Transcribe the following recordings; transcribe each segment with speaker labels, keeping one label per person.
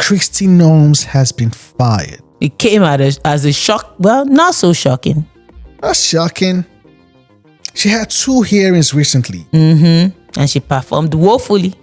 Speaker 1: Kristi Noem has been fired.
Speaker 2: It came out as a shock. Well, not so shocking.
Speaker 1: Not shocking. She had 2 hearings recently.
Speaker 2: And she performed woefully.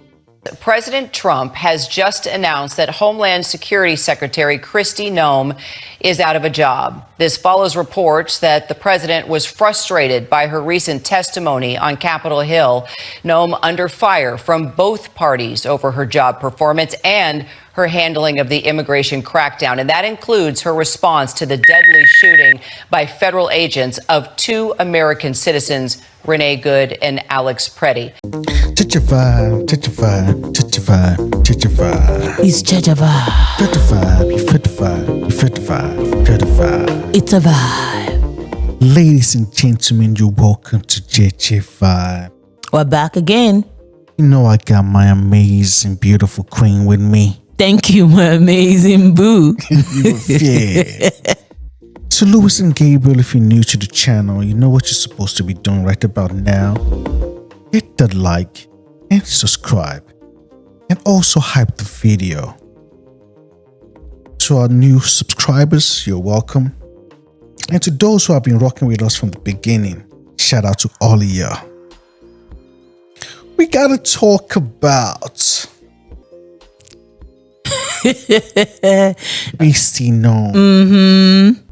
Speaker 3: President Trump has just announced that Homeland Security Secretary Kristi Noem is out of a job. This follows reports that the president was frustrated by her recent testimony on Capitol Hill. Noem under fire from both parties over her job performance and her handling of the immigration crackdown. And that includes her response to the deadly shooting by federal agents of 2 American citizens, Renee Good and Alex Preddy.
Speaker 1: JEJE vibe, JEJE vibe, JEJE vibe, JEJE vibe.
Speaker 2: It's JEJE vibe.
Speaker 1: Feel the vibe, you feel the vibe, you feel the vibe, feel the vibe.
Speaker 2: It's a vibe.
Speaker 1: Ladies and gentlemen, you're welcome to JEJE Vibe.
Speaker 2: We're back again.
Speaker 1: You know I got my amazing, beautiful queen with me.
Speaker 2: Thank you, my amazing boo.
Speaker 1: Yeah. So Lewis and Gabriel, if you're new to the channel, you know what you're supposed to be doing right about now. Hit that like and subscribe, and also hype the video. To our new subscribers, you're welcome. And to those who have been rocking with us from the beginning, shout out to all of you. We gotta talk about Kristi Noem.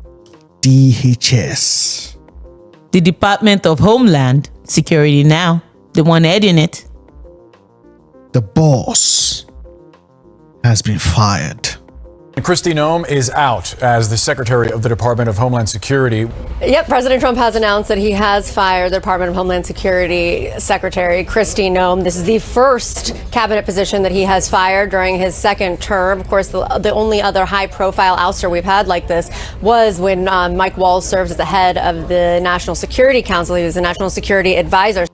Speaker 1: DHS.
Speaker 2: The Department of Homeland Security now, the one heading it.
Speaker 1: The boss has been fired.
Speaker 4: Kristi Noem is out as the Secretary of the Department of Homeland Security.
Speaker 5: Yep, President Trump has announced that he has fired the Department of Homeland Security Secretary Kristi Noem. This is the first cabinet position that he has fired during his second term. Of course, the only other high-profile ouster we've had like this was when Mike Waltz served as the head of the National Security Council. He was the National Security Advisor.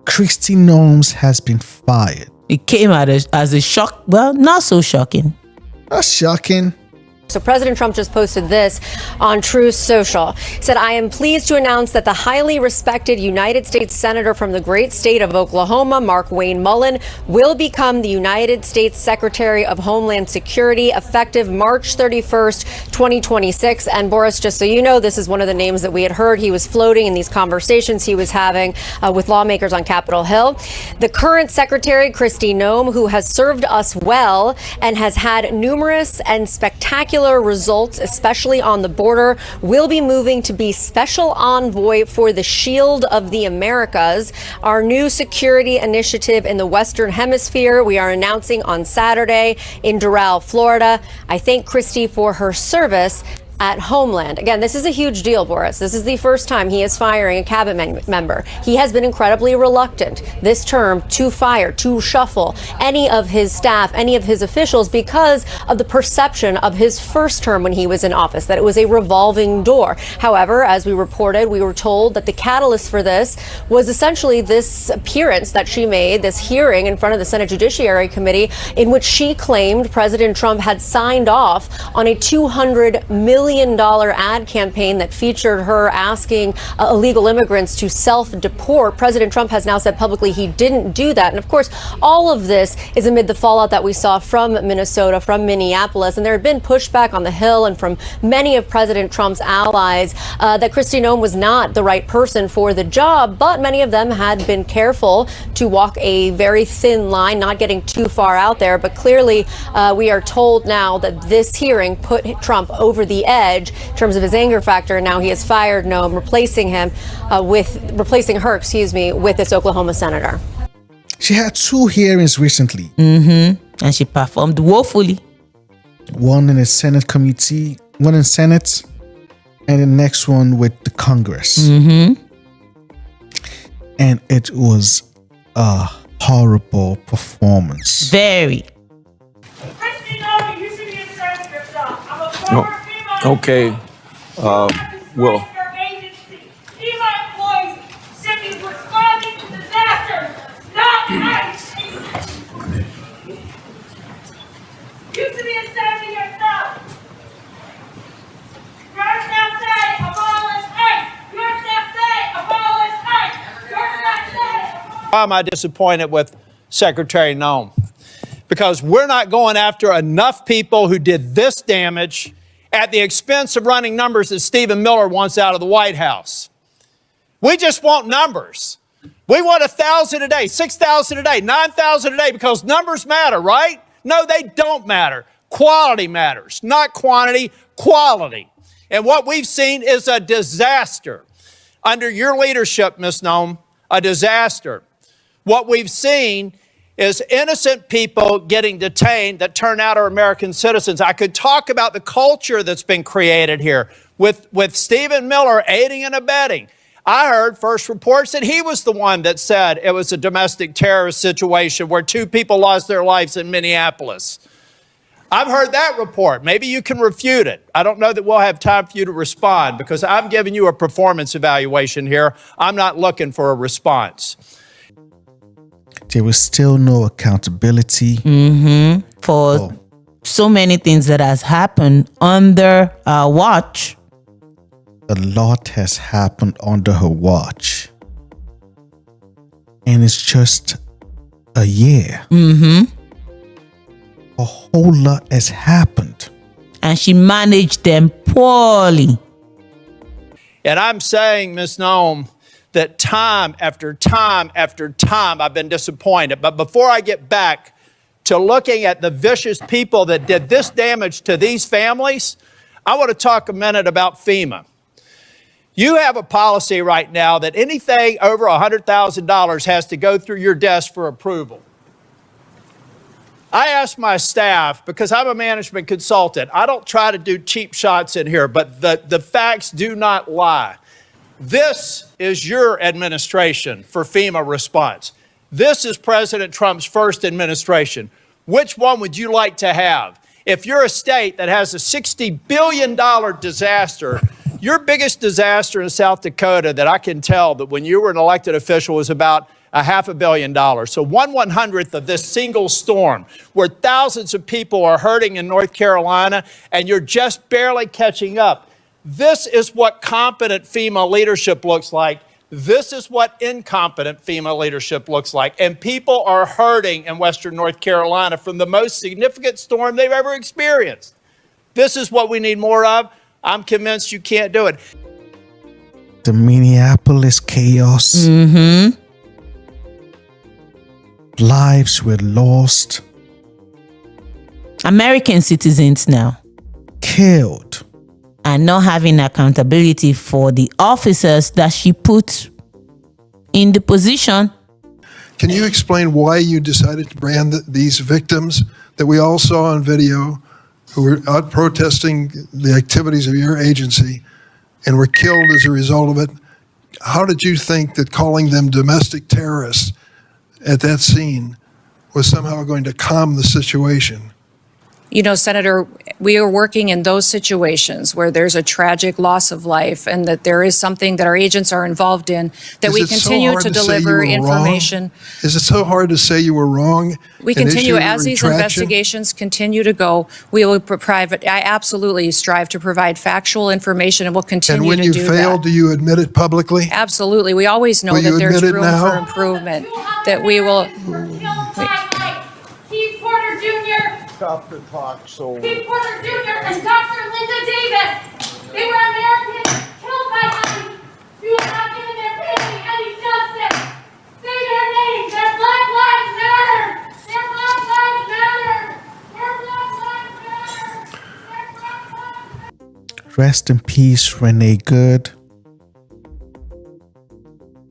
Speaker 1: Kristi Noem has been fired.
Speaker 2: It came out as a shock. Well, not so shocking.
Speaker 1: Not shocking.
Speaker 5: So President Trump just posted this on Truth Social. He said, I am pleased to announce that the highly respected United States Senator from the great state of Oklahoma, Mark Wayne Mullen, will become the United States Secretary of Homeland Security effective March 31st, 2026. And Boris, just so you know, this is one of the names that we had heard he was floating in these conversations he was having with lawmakers on Capitol Hill. The current Secretary, Kristi Noem, who has served us well and has had numerous and spectacular results, especially on the border, will be moving to be special envoy for the Shield of the Americas, our new security initiative in the Western Hemisphere. We are announcing on Saturday in Doral, Florida. I thank Kristi for her service at Homeland. Again, this is a huge deal, Boris. This is the first time he is firing a cabinet member. He has been incredibly reluctant this term to fire, to shuffle any of his staff, any of his officials, because of the perception of his first term when he was in office, that it was a revolving door. However, as we reported, we were told that the catalyst for this was essentially this appearance that she made, this hearing in front of the Senate Judiciary Committee, in which she claimed President Trump had signed off on a $200 million ad campaign that featured her asking illegal immigrants to self-deport. President Trump has now said publicly he didn't do that. And of course, all of this is amid the fallout that we saw from Minnesota, from Minneapolis. And there had been pushback on the Hill and from many of President Trump's allies that Kristi Noem was not the right person for the job. But many of them had been careful to walk a very thin line, not getting too far out there. But clearly, we are told now that this hearing put Trump over the edge in terms of his anger factor. Now he has fired Noem, replacing her, with this Oklahoma senator.
Speaker 1: She had 2 hearings recently.
Speaker 2: And she performed woefully.
Speaker 1: One in the Senate committee, one in Senate, and the next one with the Congress. And it was a horrible performance.
Speaker 2: Very.
Speaker 6: Kristi Noem, you should be ashamed of yourself. I'm a former FEMA
Speaker 7: Okay. Well.
Speaker 6: agency. FEMA employees should be responding to disasters, not ICE. You should be ashamed of yourself. Your staff say abolish ICE. Your staff say abolish ICE. Your staff say abolish.
Speaker 8: Why am I disappointed with Secretary Noem? because we're not going after enough people who did this damage at the expense of running numbers that Stephen Miller wants out of the White House. We just want numbers. We want 1,000 a day, 6,000 a day, 9,000 a day, because numbers matter, right? No, they don't matter. Quality matters, not quantity, quality. And what we've seen is a disaster. Under your leadership, Ms. Noem, a disaster. What we've seen is innocent people getting detained that turn out are American citizens. I could talk about the culture that's been created here with Stephen Miller aiding and abetting. I heard first reports that he was the one that said it was a domestic terrorist situation where 2 people lost their lives in Minneapolis. I've heard that report. Maybe you can refute it. I don't know that we'll have time for you to respond because I'm giving you a performance evaluation here. I'm not looking for a response.
Speaker 1: There was still no accountability
Speaker 2: for so many things that has happened under our watch.
Speaker 1: A lot has happened under her watch. And it's just a year. A whole lot has happened.
Speaker 2: And she managed them poorly.
Speaker 8: And I'm saying, Ms. Noem, that time after time after time I've been disappointed. But before I get back to looking at the vicious people that did this damage to these families, I want to talk a minute about FEMA. You have a policy right now that anything over $100,000 has to go through your desk for approval. I asked my staff, because I'm a management consultant, I don't try to do cheap shots in here, but the facts do not lie. This is your administration for FEMA response. This is President Trump's first administration. Which one would you like to have? If you're a state that has a $60 billion disaster, your biggest disaster in South Dakota that I can tell that when you were an elected official was about $500 million. So 1/100th of this single storm where thousands of people are hurting in North Carolina and you're just barely catching up. This is what competent FEMA leadership looks like. This is what incompetent FEMA leadership looks like. And people are hurting in Western North Carolina from the most significant storm they've ever experienced. This is what we need more of. I'm convinced you can't do it.
Speaker 1: The Minneapolis chaos. Lives were lost.
Speaker 2: American citizens now
Speaker 1: Killed.
Speaker 2: and not having accountability for the officers that she put in the position.
Speaker 9: Can you explain why you decided to brand these victims that we all saw on video who were out protesting the activities of your agency and were killed as a result of it? How did you think that calling them domestic terrorists at that scene was somehow going to calm the situation?
Speaker 10: You know, Senator, we are working in those situations where there's a tragic loss of life and that there is something that our agents are involved in, that we continue to deliver information.
Speaker 9: Is it so hard to say you were wrong?
Speaker 10: We continue, as these investigations continue to go, we will provide, I absolutely strive to provide factual information and we'll continue to do that.
Speaker 9: And when you fail, do you admit it publicly?
Speaker 10: Absolutely. We always know that there's room for improvement, that we will.
Speaker 6: Keith Porter Jr.
Speaker 7: Stop the talk, so.
Speaker 6: Keith Porter Jr. and Dr. Linda Davis. They were Americans killed by ICE. You have not given their family any justice. Say their names. Their Black Lives Matter. Their Black Lives Matter. Their Black Lives Matter. Their Black Lives Matter.
Speaker 1: Rest in peace, Renee Good.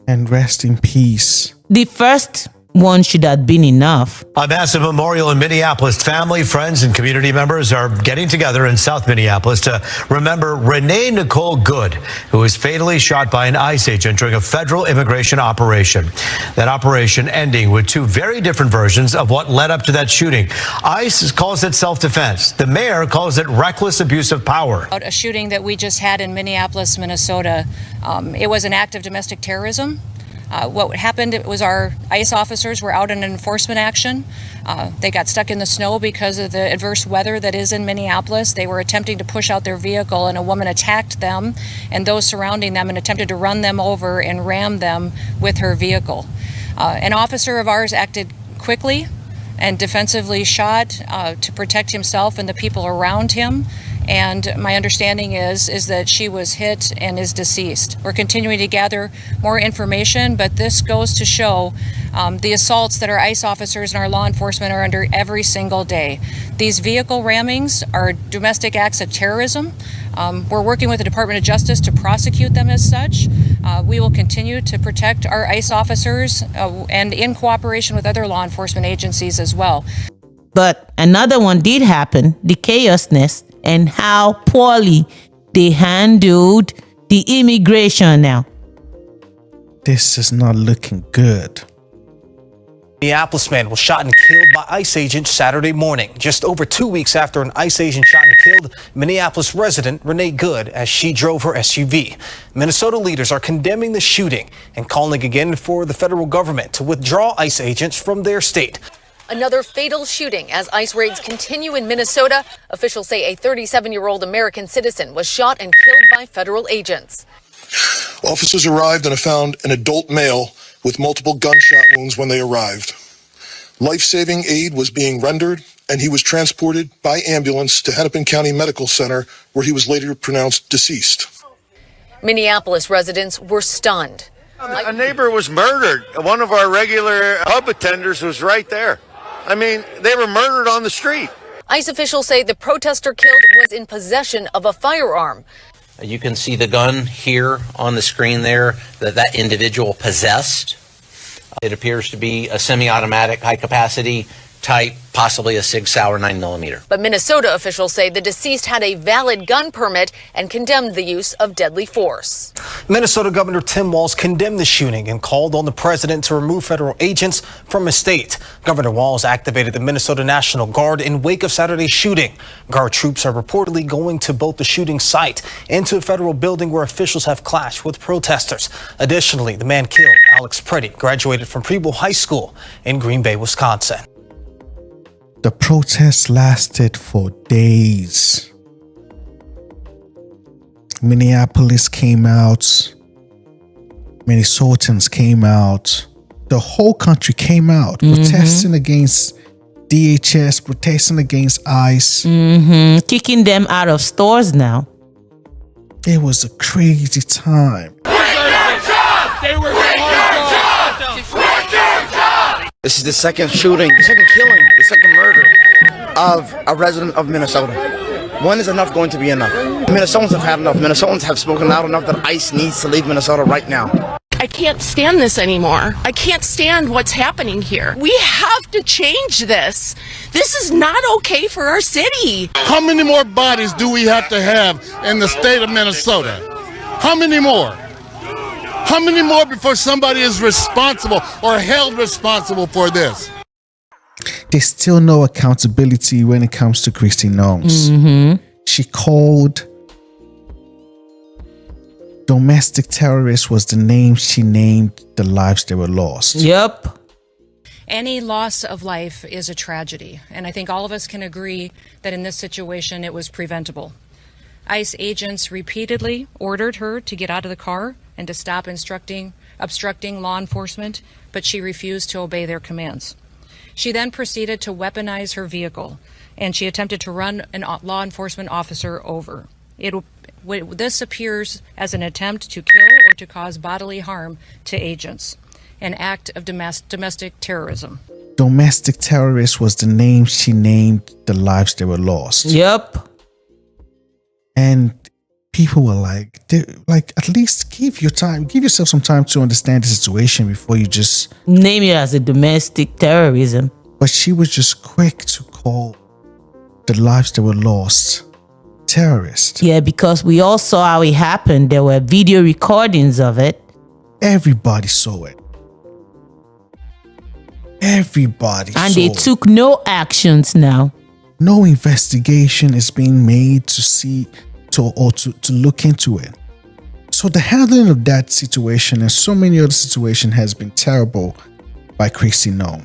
Speaker 1: And rest in peace.
Speaker 2: The first one should have been enough.
Speaker 11: A massive memorial in Minneapolis. Family, friends, and community members are getting together in South Minneapolis to remember Renee Nicole Good, who was fatally shot by an ICE agent during a federal immigration operation. That operation ending with 2 very different versions of what led up to that shooting. ICE calls it self-defense. The mayor calls it reckless abuse of power.
Speaker 10: A shooting that we just had in Minneapolis, Minnesota, it was an act of domestic terrorism. What happened, it was our ICE officers were out in an enforcement action. They got stuck in the snow because of the adverse weather that is in Minneapolis. They were attempting to push out their vehicle and a woman attacked them and those surrounding them and attempted to run them over and ram them with her vehicle. An officer of ours acted quickly and defensively shot to protect himself and the people around him. And my understanding is that she was hit and is deceased. We're continuing to gather more information, but this goes to show the assaults that our ICE officers and our law enforcement are under every single day. These vehicle rammings are domestic acts of terrorism. We're working with the Department of Justice to prosecute them as such. We will continue to protect our ICE officers and in cooperation with other law enforcement agencies as well.
Speaker 2: But another one did happen, the chaosness and how poorly they handled the immigration now.
Speaker 1: This is not looking good.
Speaker 12: Minneapolis man was shot and killed by ICE agents Saturday morning, just over 2 weeks after an ICE agent shot and killed Minneapolis resident Renee Good as she drove her SUV. Minnesota leaders are condemning the shooting and calling again for the federal government to withdraw ICE agents from their state.
Speaker 13: Another fatal shooting as ICE raids continue in Minnesota. Officials say a 37-year-old American citizen was shot and killed by federal agents.
Speaker 14: Officers arrived and found an adult male with multiple gunshot wounds when they arrived. Life-saving aid was being rendered, and he was transported by ambulance to Hennepin County Medical Center, where he was later pronounced deceased.
Speaker 13: Minneapolis residents were stunned.
Speaker 15: A neighbor was murdered. One of our regular pub attenders was right there. I mean, they were murdered on the street.
Speaker 13: ICE officials say the protester killed was in possession of a firearm.
Speaker 16: You can see the gun here on the screen there that individual possessed. It appears to be a semi-automatic, high-capacity type, possibly a Sig Sauer 9mm.
Speaker 13: But Minnesota officials say the deceased had a valid gun permit and condemned the use of deadly force.
Speaker 12: Minnesota Governor Tim Walz condemned the shooting and called on the president to remove federal agents from his state. Governor Walz activated the Minnesota National Guard in wake of Saturday's shooting. Guard troops are reportedly going to both the shooting site and to a federal building where officials have clashed with protesters. Additionally, the man killed, Alex Pretty, graduated from Preble High School in Green Bay, Wisconsin.
Speaker 1: The protests lasted for days. Minneapolis came out. Minnesotans came out. The whole country came out protesting against DHS, protesting against ICE.
Speaker 2: Kicking them out of stores now.
Speaker 1: It was a crazy time.
Speaker 17: This is the second shooting, the second killing, the second murder of a resident of Minnesota. When is enough going to be enough? Minnesotans have had enough. Minnesotans have spoken loud enough that ICE needs to leave Minnesota right now.
Speaker 18: I can't stand this anymore. I can't stand what's happening here. We have to change this. This is not okay for our city.
Speaker 19: How many more bodies do we have to have in the state of Minnesota? How many more? How many more before somebody is responsible or held responsible for this?
Speaker 1: There's still no accountability when it comes to Kristi Noem. She called domestic terrorist was the name she named the lives that were lost.
Speaker 2: Yep.
Speaker 10: Any loss of life is a tragedy, and I think all of us can agree that in this situation it was preventable. ICE agents repeatedly ordered her to get out of the car and to stop obstructing law enforcement, but she refused to obey their commands. She then proceeded to weaponize her vehicle, and she attempted to run a law enforcement officer over. This appears as an attempt to kill or to cause bodily harm to agents, an act of domestic terrorism.
Speaker 1: Domestic terrorist was the name she named the lives that were lost.
Speaker 2: Yep.
Speaker 1: And people were like, at least give yourself some time to understand the situation before you just
Speaker 2: name it as a domestic terrorism.
Speaker 1: But she was just quick to call the lives that were lost terrorists.
Speaker 2: Yeah, because we all saw how it happened. There were video recordings of it.
Speaker 1: Everybody saw it. Everybody
Speaker 2: and
Speaker 1: saw
Speaker 2: they took no actions now.
Speaker 1: No investigation is being made to look into it. So the handling of that situation and so many other situations has been terrible by Kristi Noem.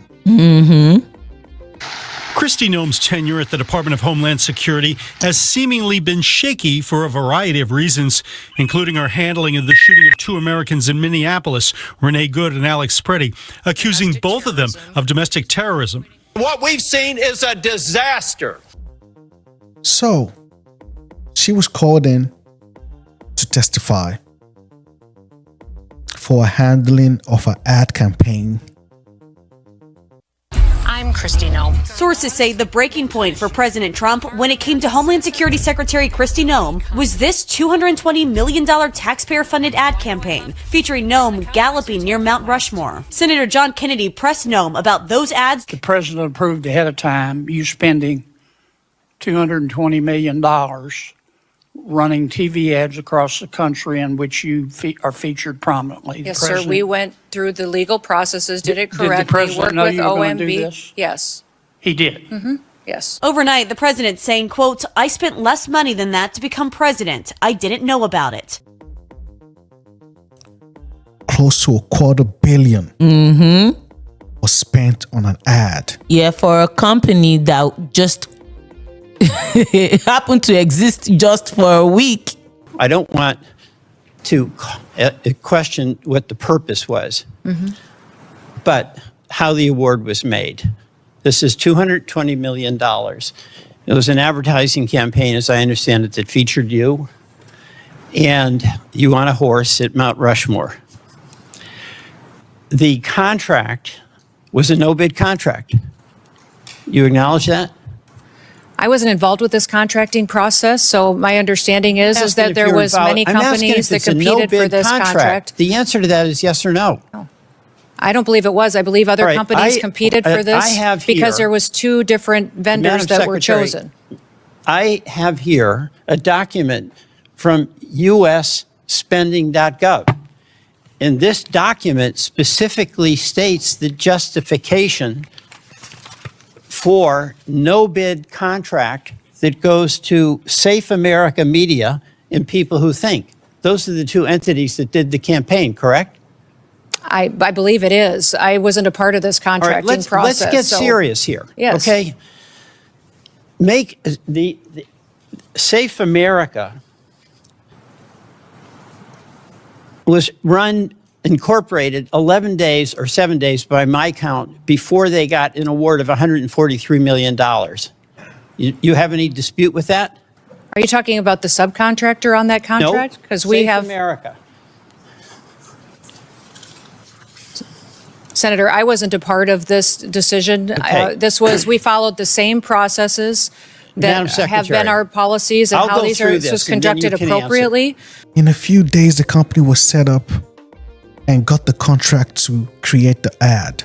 Speaker 20: Kristi Noem's tenure at the Department of Homeland Security has seemingly been shaky for a variety of reasons, including her handling of the shooting of two Americans in Minneapolis, Renee Good and Alex Pretty, accusing both of them of domestic terrorism.
Speaker 8: What we've seen is a disaster.
Speaker 1: So, she was called in to testify for handling of an ad campaign.
Speaker 21: I'm Kristi Noem.
Speaker 22: Sources say the breaking point for President Trump when it came to Homeland Security Secretary Kristi Noem was this $220 million taxpayer-funded ad campaign featuring Noem galloping near Mount Rushmore. Senator John Kennedy pressed Noem about those ads.
Speaker 23: The president approved ahead of time you spending $220 million running TV ads across the country in which you are featured prominently.
Speaker 10: Yes, sir. We went through the legal processes, did it correctly.
Speaker 23: Did the president know you were going to do this?
Speaker 10: Yes.
Speaker 23: He did.
Speaker 10: Mm-hmm. Yes.
Speaker 22: Overnight, the president saying, quote, "I spent less money than that to become president. I didn't know about it."
Speaker 1: Close to $250 million was spent on an ad.
Speaker 2: Yeah, for a company that just happened to exist just for a week.
Speaker 24: I don't want to question what the purpose was, but how the award was made. This is $220 million. It was an advertising campaign, as I understand it, that featured you and you on a horse at Mount Rushmore. The contract was a no-bid contract. You acknowledge that?
Speaker 10: I wasn't involved with this contracting process, so my understanding is that there was many companies that competed for this contract.
Speaker 24: The answer to that is yes or no.
Speaker 10: I don't believe it was. I believe other companies competed for this because there was two different vendors that were chosen.
Speaker 24: I have here a document from usspending.gov. And this document specifically states the justification for no bid contract that goes to Safe America Media and People Who Think. Those are the two entities that did the campaign, correct?
Speaker 10: I believe it is. I wasn't a part of this contracting process.
Speaker 24: Let's get serious here.
Speaker 10: Yes.
Speaker 24: Okay. Make the Safe America was incorporated 11 days or 7 days by my count before they got an award of $143 million. You have any dispute with that?
Speaker 10: Are you talking about the subcontractor on that contract? Because we have
Speaker 24: America.
Speaker 10: Senator, I wasn't a part of this decision.
Speaker 24: Okay.
Speaker 10: We followed the same processes that have been our policies and how these are conducted appropriately.
Speaker 1: In a few days, the company was set up and got the contract to create the ad.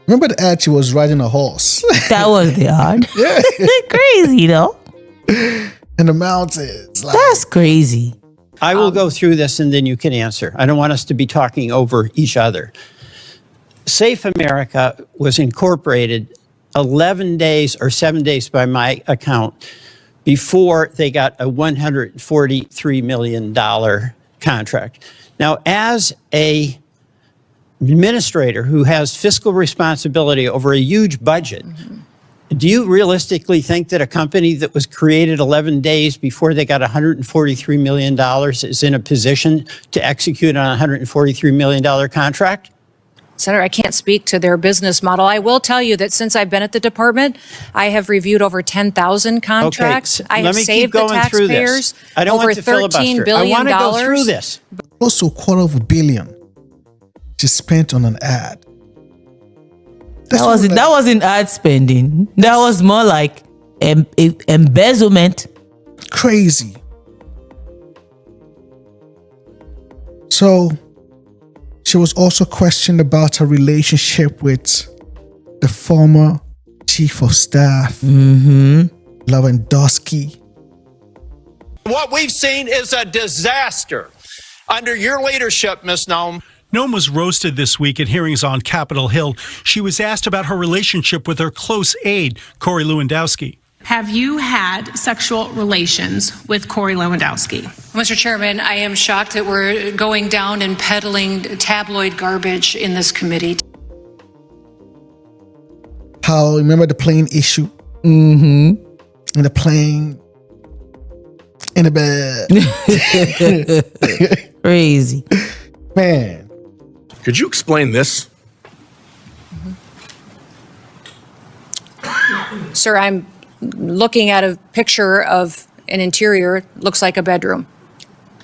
Speaker 1: Remember the ad? She was riding a horse.
Speaker 2: That was the ad.
Speaker 1: Yeah.
Speaker 2: Crazy, though.
Speaker 1: In the mountains.
Speaker 2: That's crazy.
Speaker 24: I will go through this and then you can answer. I don't want us to be talking over each other. Safe America was incorporated 11 days or 7 days by my account before they got a $143 million contract. Now, as an administrator who has fiscal responsibility over a huge budget, do you realistically think that a company that was created 11 days before they got $143 million is in a position to execute on a $143 million contract?
Speaker 10: Senator, I can't speak to their business model. I will tell you that since I've been at the department, I have reviewed over 10,000 contracts. I have saved the taxpayers over $13 billion.
Speaker 24: I want to go through this.
Speaker 1: Close to $250 million just spent on an ad.
Speaker 2: That wasn't ad spending. That was more like embezzlement.
Speaker 1: Crazy. So, she was also questioned about her relationship with the former chief of staff, Lewandowski.
Speaker 8: What we've seen is a disaster under your leadership, Ms. Noem.
Speaker 20: Noem was roasted this week at hearings on Capitol Hill. She was asked about her relationship with her close aide, Corey Lewandowski.
Speaker 21: Have you had sexual relations with Corey Lewandowski? Mr. Chairman, I am shocked that we're going down and peddling tabloid garbage in this committee.
Speaker 1: How, remember the plane issue? In the plane, in the bed.
Speaker 2: Crazy.
Speaker 1: Man.
Speaker 25: Could you explain this?
Speaker 10: Sir, I'm looking at a picture of an interior, looks like a bedroom.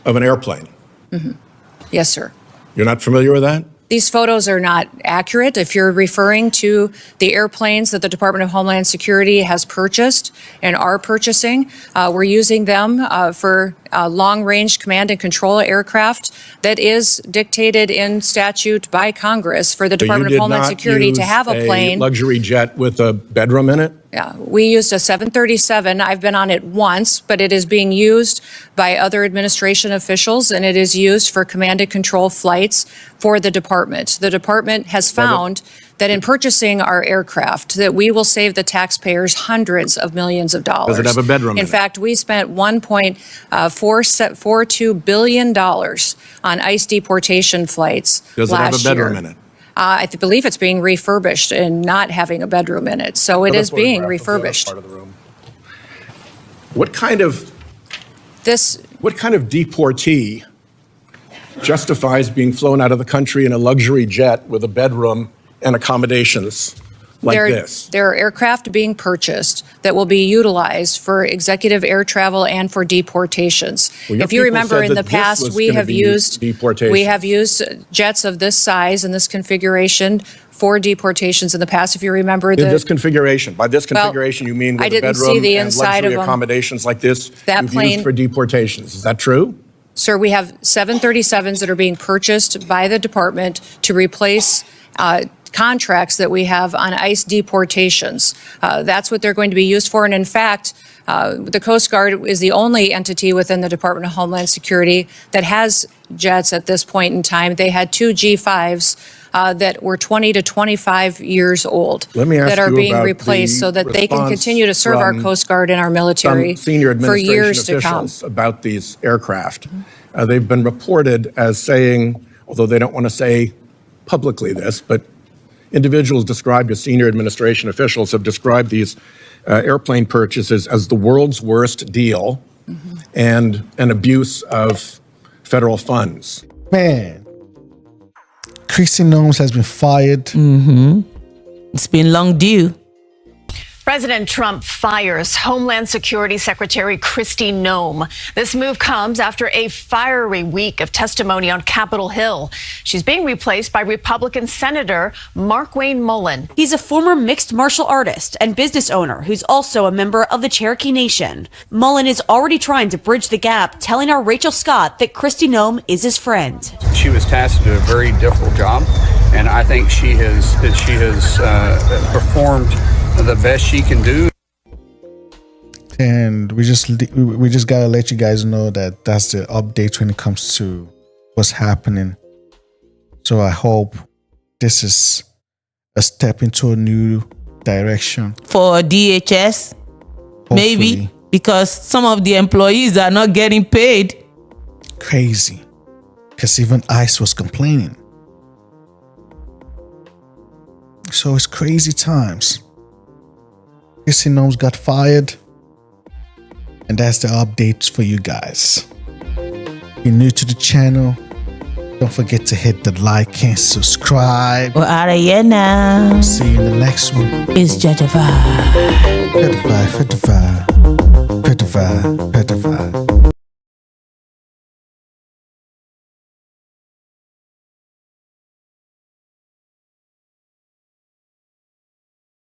Speaker 3: Of an airplane.
Speaker 10: Yes, sir.
Speaker 3: You're not familiar with that?
Speaker 10: These photos are not accurate. If you're referring to the airplanes that the Department of Homeland Security has purchased and are purchasing, we're using them for long-range command and control aircraft that is dictated in statute by Congress for the Department of Homeland Security to have a plane.
Speaker 3: Luxury jet with a bedroom in it?
Speaker 10: Yeah, we used a 737. I've been on it once, but it is being used by other administration officials, and it is used for command and control flights for the department. The department has found that in purchasing our aircraft, that we will save the taxpayers hundreds of millions of dollars.
Speaker 3: Does it have a bedroom in
Speaker 10: In fact, we spent $1.42 billion on ICE deportation flights
Speaker 3: Does it have a
Speaker 10: last
Speaker 3: bedroom
Speaker 10: year.
Speaker 3: in it?
Speaker 10: I believe it's being refurbished and not having a bedroom in it. So it is being refurbished.
Speaker 3: What kind of deportee justifies being flown out of the country in a luxury jet with a bedroom and accommodations like this?
Speaker 10: There are aircraft being purchased that will be utilized for executive air travel and for deportations.
Speaker 3: Well, your
Speaker 10: if you
Speaker 3: people
Speaker 10: remember
Speaker 3: said
Speaker 10: in the
Speaker 3: that this
Speaker 10: past,
Speaker 3: was
Speaker 10: we
Speaker 3: gonna
Speaker 10: have
Speaker 3: be
Speaker 10: used
Speaker 3: deportation.
Speaker 10: we have used jets of this size and this configuration for deportations in the past. If you remember
Speaker 3: In this configuration. By this configuration, you mean
Speaker 10: I
Speaker 3: with a
Speaker 10: didn't see
Speaker 3: bedroom
Speaker 10: the
Speaker 3: and
Speaker 10: inside
Speaker 3: luxury
Speaker 10: of 'em.
Speaker 3: accommodations like this
Speaker 10: That
Speaker 3: you've
Speaker 10: plane-
Speaker 3: used for deportations. Is that true?
Speaker 10: Sir, we have 737s that are being purchased by the department to replace contracts that we have on ICE deportations. That's what they're going to be used for. And in fact, the Coast Guard is the only entity within the Department of Homeland Security that has jets at this point in time. They had two G5s that were 20 to 25 years old
Speaker 3: Let me ask
Speaker 10: that are
Speaker 3: you
Speaker 10: being
Speaker 3: about
Speaker 10: replaced
Speaker 3: the
Speaker 10: so that they can
Speaker 3: response
Speaker 10: continue to serve our
Speaker 3: from
Speaker 10: Coast Guard and our military
Speaker 3: Some senior
Speaker 10: for
Speaker 3: administration
Speaker 10: years to come.
Speaker 3: officials about these aircraft. They've been reported as saying, although they don't want to say publicly this, but individuals described as senior administration officials have described these airplane purchases as the world's worst deal and an abuse of federal funds.
Speaker 1: Man, Kristi Noem has been fired.
Speaker 2: It's been long due.
Speaker 4: President Trump fires Homeland Security Secretary Kristi Noem. This move comes after a fiery week of testimony on Capitol Hill. She's being replaced by Republican Senator Markwayne Mullen.
Speaker 22: He's a former mixed martial artist and business owner who's also a member of the Cherokee Nation. Mullen is already trying to bridge the gap, telling our Rachel Scott that Kristi Noem is his friend.
Speaker 5: She was tasked to do a very difficult job, and I think she has performed the best she can do.
Speaker 1: And we just gotta let you guys know that that's the update when it comes to what's happening. So I hope this is a step into a new direction
Speaker 2: For DHS, maybe, because some of the employees are not getting paid.
Speaker 1: Crazy, because even ICE was complaining. So it's crazy times. Kristi Noem got fired, and that's the updates for you guys. If you're new to the channel, don't forget to hit the like and subscribe.
Speaker 2: We're out of here now.
Speaker 1: See you in the next one.
Speaker 2: It's JEJE VIBE.
Speaker 1: JEJE VIBE.